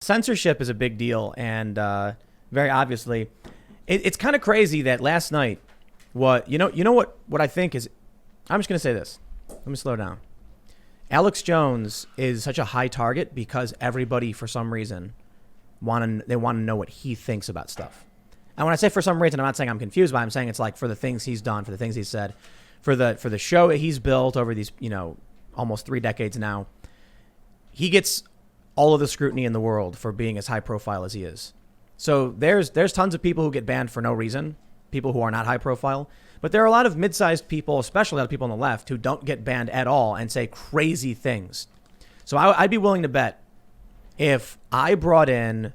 Censorship is a big deal, and very obviously, it's kind of crazy that last night, what I think is, I'm just gonna say this. Let me slow down. Alex Jones is such a high target because everybody, for some reason, want to know what he thinks about stuff. And when I say for some reason, I'm not saying I'm confused by. I'm saying it's like for the things he's done, for the things he's said, for the show that he's built over these almost 3 decades now. He gets all of the scrutiny in the world for being as high profile as he is. So there's tons of people who get banned for no reason, people who are not high profile. But there are a lot of mid-sized people, especially a lot of people on the left, who don't get banned at all and say crazy things. So I'd be willing to bet if I brought in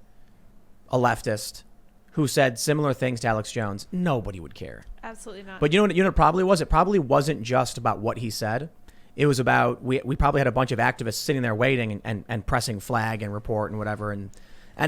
a leftist who said similar things to Alex Jones, nobody would care. Absolutely not. But you know what it probably was? It probably wasn't just about what he said. It was about, we probably had a bunch of activists sitting there waiting and pressing flag and report and whatever. And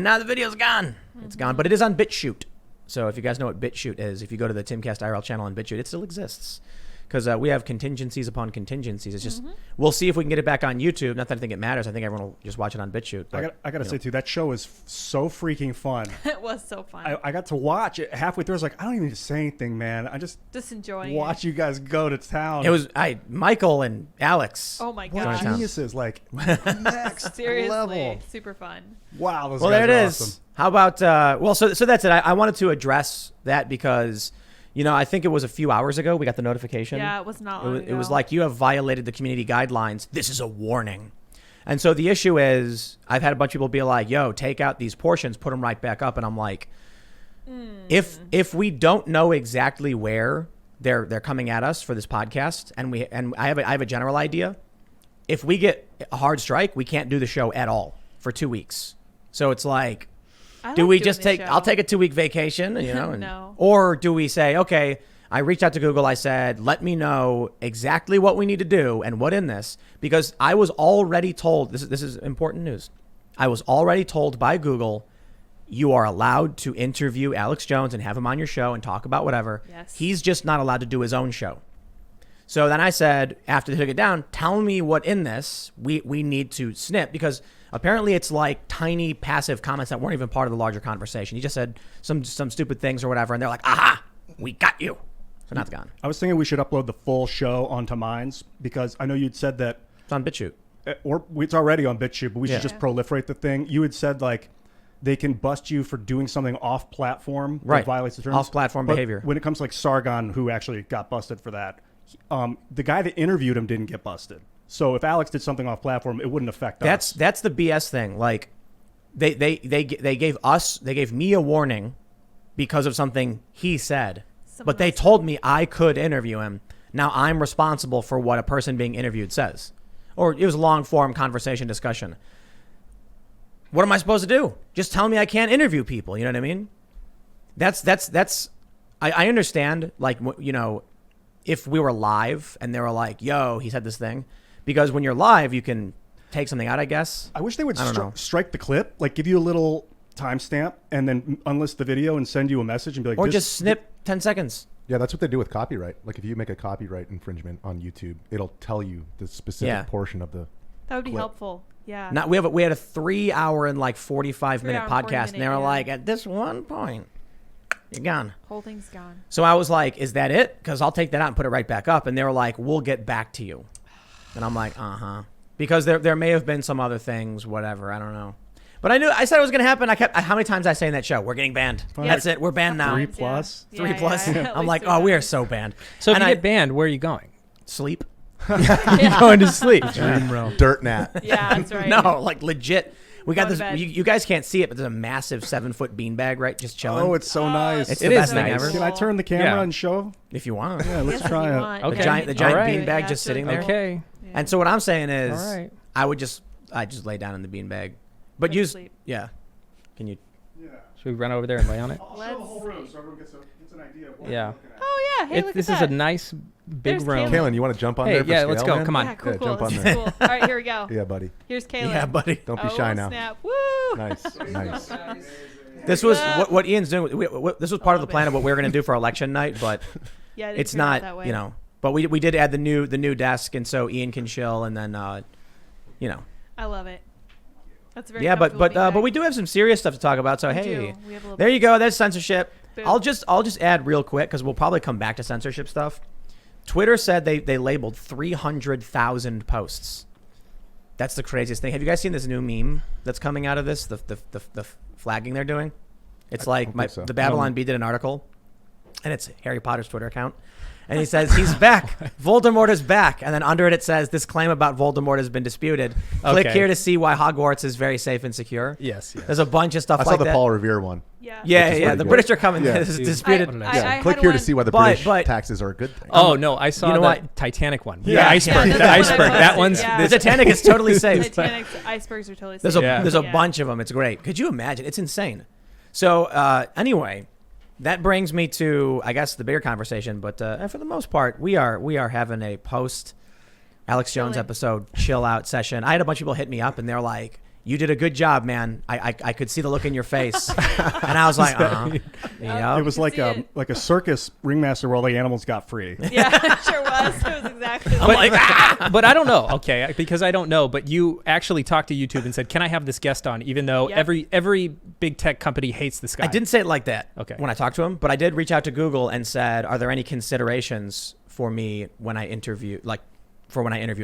now the video's gone. Mm-hmm. It's gone. But it is on BitChute. So if you guys know what BitChute is, if you go to the Timcast IRL channel on BitChute, it still exists. Because we have contingencies upon contingencies. It's just, we'll see if we can get it back on YouTube. Not that I think it matters. I think everyone will just watch it on BitChute. But, I got to say, too, that show is so freaking fun. It was so fun. I got to watch it. Halfway through, I was like, I don't even need to say anything, man. I just enjoying watch you guys go to town. It was Michael and Alex. Oh, my What gosh. geniuses. Like, next Seriously, level. super fun. Wow. Those Well, guys there it are is. awesome. How about, so that's it. I wanted to address that because, I think it was a few hours ago we got the notification. Yeah, it was not long ago. It was like, you have violated the community guidelines. This is a warning. And so the issue is, I've had a bunch of people be like, yo, take out these portions, put them right back up. And I'm like, if we don't know exactly where they're coming at us for this podcast, and I have a general idea, if we get a hard strike, we can't do the show at all for 2 weeks. So it's like, do we just I'll take a 2-week vacation, No. Or do we say, okay, I reached out to Google. I said, let me know exactly what we need to do and what in this, because I was already told, this is important news. I was already told by Google, you are allowed to interview Alex Jones and have him on your show and talk about whatever. Yes. He's just not allowed to do his own show. So then I said, after they took it down, tell me what in this we need to snip, because apparently it's like tiny passive comments that weren't even part of the larger conversation. He just said some stupid things or whatever, and they're like, aha, we got you. So now it's gone. I was thinking we should upload the full show onto Minds, because I know you'd said that, It's on BitChute. or it's already on BitChute, but we should just proliferate the thing. You had said, like, they can bust you for doing something off platform that violates the terms. Off platform behavior. When it comes to like Sargon, who actually got busted for that, the guy that interviewed him didn't get busted. So if Alex did something off platform, it wouldn't affect us. That's the BS thing. Like they gave me a warning because of something he said, but they told me I could interview him. Now I'm responsible for what a person being interviewed says. Or it was a long form conversation discussion. What am I supposed to do? Just tell me I can't interview people. You know what I mean? I understand, like, if we were live and they were like, yo, he said this thing, because when you're live, you can take something out, I guess. I wish they would strike the clip, like give you a little timestamp and then unlist the video and send you a message and be like, or just snip 10 seconds. Yeah, that's what they do with copyright. Like if you make a copyright infringement on YouTube, it'll tell you the specific portion of the That would be clip. helpful. Yeah. We had a 3-hour and like 45-minute podcast, and they were like, at this one point, you're gone. Whole thing's gone. So I was like, is that it? Because I'll take that out and put it right back up. And they were like, we'll get back to you. And I'm like, because there may have been some other things, whatever. I don't know. But I said it was going to happen. How many times did I say in that show, we're getting banned. Yeah. That's it. We're banned now. 3 plus. Yeah. 3 plus. Yeah. I'm like, we are so banned. So if And you get banned, where are you going? sleep. You're going to sleep. Dream realm. Dirt nat. Yeah, that's right. No, like legit. We got Go to this. bed. You guys can't see it, but there's a massive 7-foot beanbag, right? Just chilling. Oh, it's so nice. It's so the best thing nice. ever. Can I turn the camera and show? If you want. Yeah, let's Yes, try if you it. want. Okay. The giant All right. beanbag Yeah, just sitting really there. cool. Okay. Yeah. And so what I'm saying is, All right. I just lay down in the beanbag, but Go to use sleep. yeah. Can you? Yeah. Should we run over there and lay on it? I'll Let's show the whole room see. so everyone gets an idea of what Yeah. we're looking at. Oh yeah. Hey, look This at is that. a nice big There's room. Kaylin, you want to jump on Hey, there? For yeah, scale, let's go. man? Come on. Yeah, cool, Yeah, cool. jump on This is there. cool. All right, here we go. Yeah, buddy. Here's Kaylin. Yeah, buddy. Don't be shy now. Snap. Woo! Nice, nice. This was what Ian's doing. This was part of the plan of what we were going to do for election night, but Yeah, I didn't it's turn it not. that way. But we did add the new desk, and so Ian can chill, and then I love it. That's very Yeah, but comfortable being we do have some serious stuff to talk about. So back. hey, We do. We have a little there you go. There's censorship. Boom. I'll just add real quick because we'll probably come back to censorship stuff. Twitter said they labeled 300,000 posts. That's the craziest thing. Have you guys seen this new meme that's coming out of this? The flagging they're doing. It's I don't think so. the Babylon Bee did an article, and it's Harry Potter's Twitter account. And he says, he's back. Voldemort is back. And then under it says, this claim about Voldemort has been disputed. Click Okay. here to see why Hogwarts is very safe and secure. Yes. There's a bunch of stuff I like saw the that. Paul Revere one. Yeah. Yeah, which is yeah. pretty The good. British are coming. Yeah. This is Dude. disputed. What did I Click had here to one- see why the But- British taxes are a good thing. Oh no, I saw You know the what? Titanic one. Yeah. The iceberg. Yeah, the that's what I iceberg. That posted, one's. yeah. The Titanic is totally safe. Titanic's icebergs are totally safe. There's a Yeah. bunch of them. It's great. Could you imagine? It's insane. So anyway, that brings me to, I guess, the bigger conversation. But for the most part, we are having a post Alex Jones Chilling. episode chill out session. I had a bunch of people hit me up and they're like, "You did a good job, man. I could see the look in your face," and I was like, It was can like see a it. like a circus ringmaster where all the animals got free. Yeah, it sure was. It was exactly I'm like like, But I don't know. Okay, because I don't know. But you actually talked to YouTube and said, "Can I have this guest on?" Even though Yep. every big tech company hates this guy. I didn't say it like that Okay. when I talked to him, but I did reach out to Google and said, "Are there any considerations for me when I interview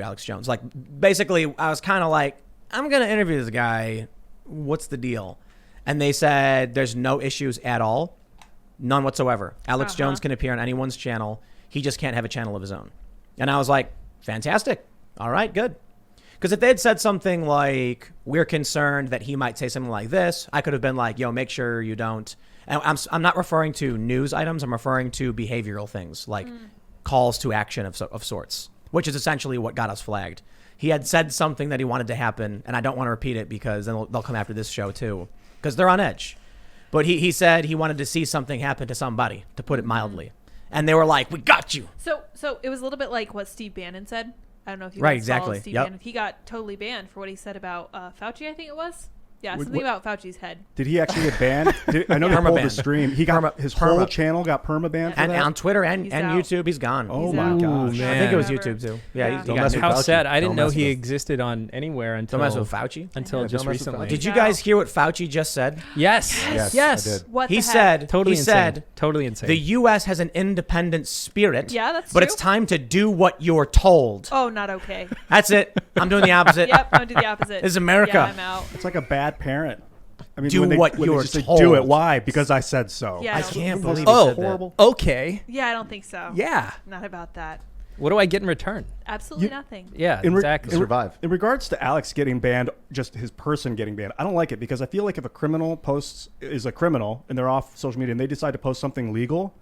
Alex Jones?" Like, basically, I was kind of like, "I'm gonna interview this guy. What's the deal?" And they said, "There's no issues at all, none whatsoever. Alex Jones can appear on anyone's channel. He just can't have a channel of his own." And I was like, "Fantastic. All right, good." Because if they had said something like, "We're concerned that he might say something like this," I could have been like, "Yo, make sure you don't." And I'm not referring to news items. I'm referring to behavioral things like calls to action of sorts, which is essentially what got us flagged. He had said something that he wanted to happen, and I don't want to repeat it because then they'll come after this show too, because they're on edge. But he said he wanted to see something happen to somebody, to put it mildly. And they were like, "We got you." So it was a little bit like what Steve Bannon said. I don't know if you Right, guys followed exactly. Steve Yep. Bannon. He got totally banned for what he said about Fauci, I think it was. Yeah, What- something about Fauci's head. Did he actually get banned? I know they pulled the Perma-banned. stream. He got his whole channel got perma-banned for And that? on Twitter and He's out. YouTube, he's gone. Oh He's my out. gosh. I think it was Forever. YouTube too. Yeah, Yeah. he Don't got mess new. with How Fauci. sad! I didn't Don't know mess he with- existed on anywhere until Don't mess with Fauci. until Yeah, just don't mess with recently. Fauci. Did you No. guys hear what Fauci just said? Yes. Yes, I did. What He the heck? said, Totally he insane. said, Totally insane. the U.S. has an independent spirit. Yeah, that's But true. it's time to do what you're told. Oh, not okay. That's it. I'm doing the opposite. Yep, I'm do the opposite. This is America. Yeah, I'm out. It's like a bad parent. I mean, Do when they, what when they you're just say, told. do it. Why? Because I said so. Yeah, I don't can't think believe so. he Oh, said that. horrible. okay. Yeah, I don't think so. Yeah. Not about that. What do I get in return? Absolutely You- nothing. Yeah, In re- exactly. in re- Survive. In regards to Alex getting banned, just his person getting banned, I don't like it because I feel like if a criminal is a criminal and they're off social media and they decide to post something legal,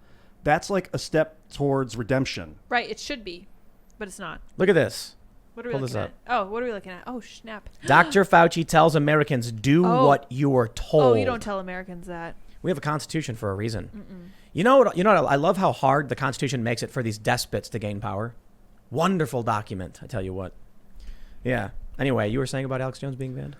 that's like a step towards redemption. Right, it should be, but it's not. Look at this. What are we Pull this looking up. at? Oh, what are we looking at? Oh, snap. Dr. Fauci tells Americans, do Oh. what you're told. Oh, you don't tell Americans that. We have a constitution for a reason. You know what? I love how hard the Constitution makes it for these despots to gain power. Wonderful document, I tell you what. Yeah. Anyway, you were saying about Alex Jones being banned?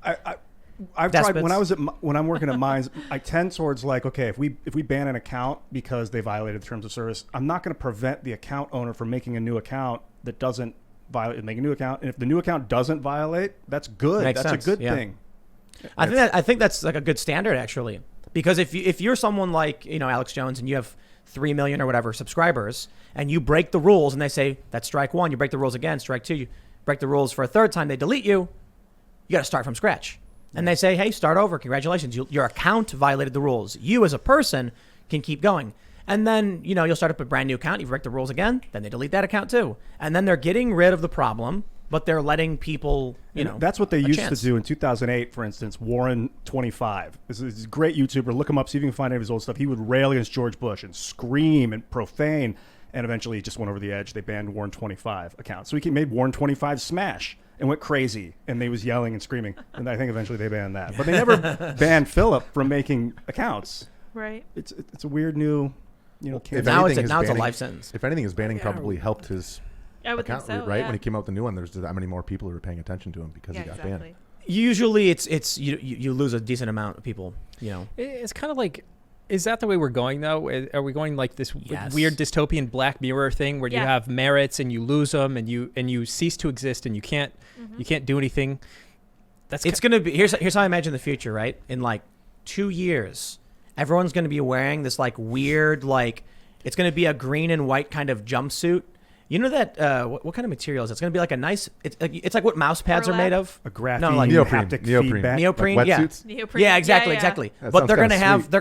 I've tried Despots. when I was when I'm working at mines. I tend towards like, okay, if we ban an account because they violated the terms of service, I'm not going to prevent the account owner from making a new account that doesn't violate. Make a new account, and if the new account doesn't violate, that's good. Makes That's sense, a good yeah. thing. I think that's like a good standard actually, because if you're someone like Alex Jones and you have 3 million or whatever subscribers and you break the rules and they say that's strike one, you break the rules again, strike two, you break the rules for a third time, they delete you. You got to start from scratch, and they say, hey, start over. Congratulations, your account violated the rules. You as a person can keep going. And then, you'll start up a brand new account. You break the rules again, then they delete that account too. And then they're getting rid of the problem, but they're letting people, And that's what they a used chance. to do in 2008, for instance. Warren25 is a great YouTuber. Look him up, see if you can find any of his old stuff. He would rail against George Bush and scream and profane, and eventually he just went over the edge. They banned Warren25 account. So he made Warren25 smash and went crazy, and they was yelling and screaming. And I think eventually they banned that. But they never banned Philip from making accounts. Right. It's a weird new, If Now anything, it's a his banning- life sentence. If anything, his banning probably helped his I would account, think so. right? Yeah. When he came out with the new one, there's that many more people who were paying attention to him because Yeah, he got exactly. banned. Usually it's you lose a decent amount of people, It's kind of like, is that the way we're going though? Are we going like this Yes. weird dystopian Black Mirror thing where you Yeah. have merits and you lose them and you cease to exist and you can't do anything? It's going to be, here's how I imagine the future, right? In like 2 years, everyone's going to be wearing this like weird, like, it's going to be a green and white kind of jumpsuit. You know that, what kind of material is it? It's going to be like a nice, it's like what mouse pads are made of. A graphene neoprene. haptic Neoprene. feedback. Neoprene, Like yeah. wetsuits? Neoprene. Yeah, exactly, Yeah. exactly. That But sounds they're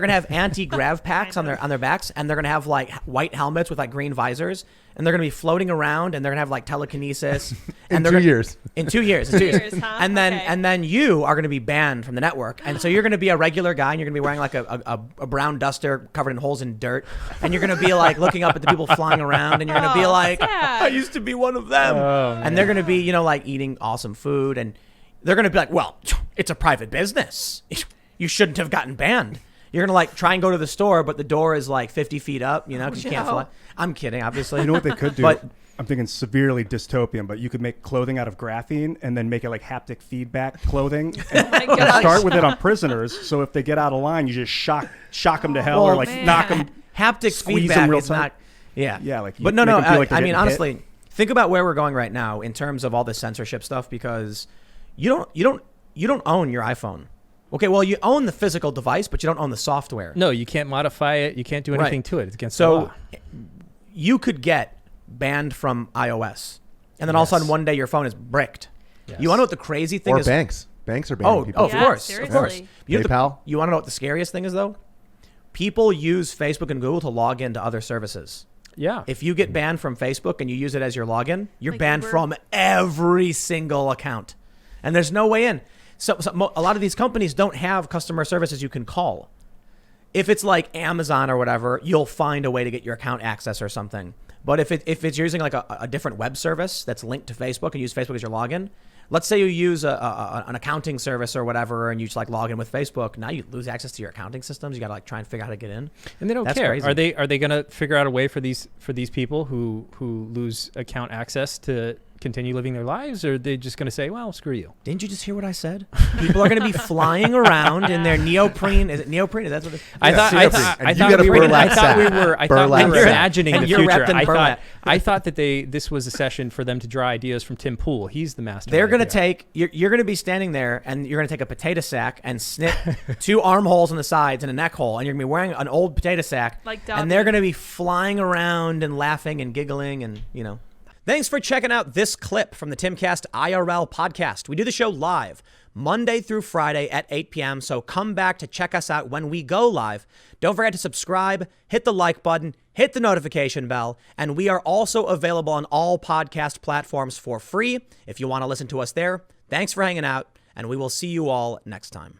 kinda gonna have anti-grav packs on their backs, and they're gonna have like white helmets with like green visors, and they're gonna be floating around, and they're gonna have like telekinesis. In and they're 2 gonna- years. In 2 years. In 2 years. Huh? And then Okay. you are gonna be banned from the network, and so you're gonna be a regular guy, and you're gonna be wearing like a brown duster covered in holes in dirt, and you're gonna be like looking up at the people flying around, and you're gonna be Oh, like, sad. I used to be one of them. And they're gonna be, you know, like eating awesome food, and they're gonna be like, well, it's a private business. You shouldn't have gotten banned. You're gonna like try and go to the store, but the door is like 50 feet up, you know, 'cause you can't no. fly. I'm kidding, obviously. You know what they could do? But- I'm thinking severely dystopian, but you could make clothing out of graphene and then make it like haptic feedback clothing. And my gosh. start with it on prisoners, so if they get out of line, you just shock them to hell, or Well, like man. knock them. Haptic Squeeze them feedback real is tight. not. Yeah, Yeah, like, but you no, make them feel like they're I mean, getting hit. honestly, think about where we're going right now in terms of all this censorship stuff, because you don't own your iPhone. Okay, well, you own the physical device, but you don't own the software. No, you can't modify it. You can't do anything Right. to it. It's against the So law. you could get banned from iOS, and then all of a sudden Yes. one day your phone is bricked. Yes. You want to know what the crazy thing Or is? banks. Banks are banning people. Of Yeah, course, of seriously. course. You know PayPal? you want to know what the scariest thing is, though? People use Facebook and Google to log into other services. Yeah. If you get banned from Facebook and you use it as your login, you're Like banned Uber? from every single account, and there's no way in. So a lot of these companies don't have customer services you can call. If it's like Amazon or whatever, you'll find a way to get your account access or something. But if it's using like a different web service that's linked to Facebook and use Facebook as your login, let's say you use an accounting service or whatever, and you just like log in with Facebook. Now you lose access to your accounting systems. You got to like try and figure out how to get in. And they don't That's care. crazy. Are they going to figure out a way for these people who lose account access to continue living their lives, or are they just going to say, well, screw you? Didn't you just hear what I said? People are going to be flying around in their neoprene. Is it neoprene? Is that what it is? I thought And you get a we were burlap sack. Burlap sack. imagining And the you're wrapped future. in burlap. I thought that this was a session for them to draw ideas from Tim Pool. He's the master. They're going to take, you're going to be standing there, and you're going to take a potato sack and snip 2 armholes on the sides and a neck hole, and you're going to be wearing an old potato sack, Like and they're Dobby. going to be flying around and laughing and giggling and, you know. Thanks for checking out this clip from the Timcast IRL podcast. We do the show live Monday through Friday at 8 p.m., so come back to check us out when we go live. Don't forget to subscribe, hit the like button, hit the notification bell, and we are also available on all podcast platforms for free if you want to listen to us there. Thanks for hanging out, and we will see you all next time.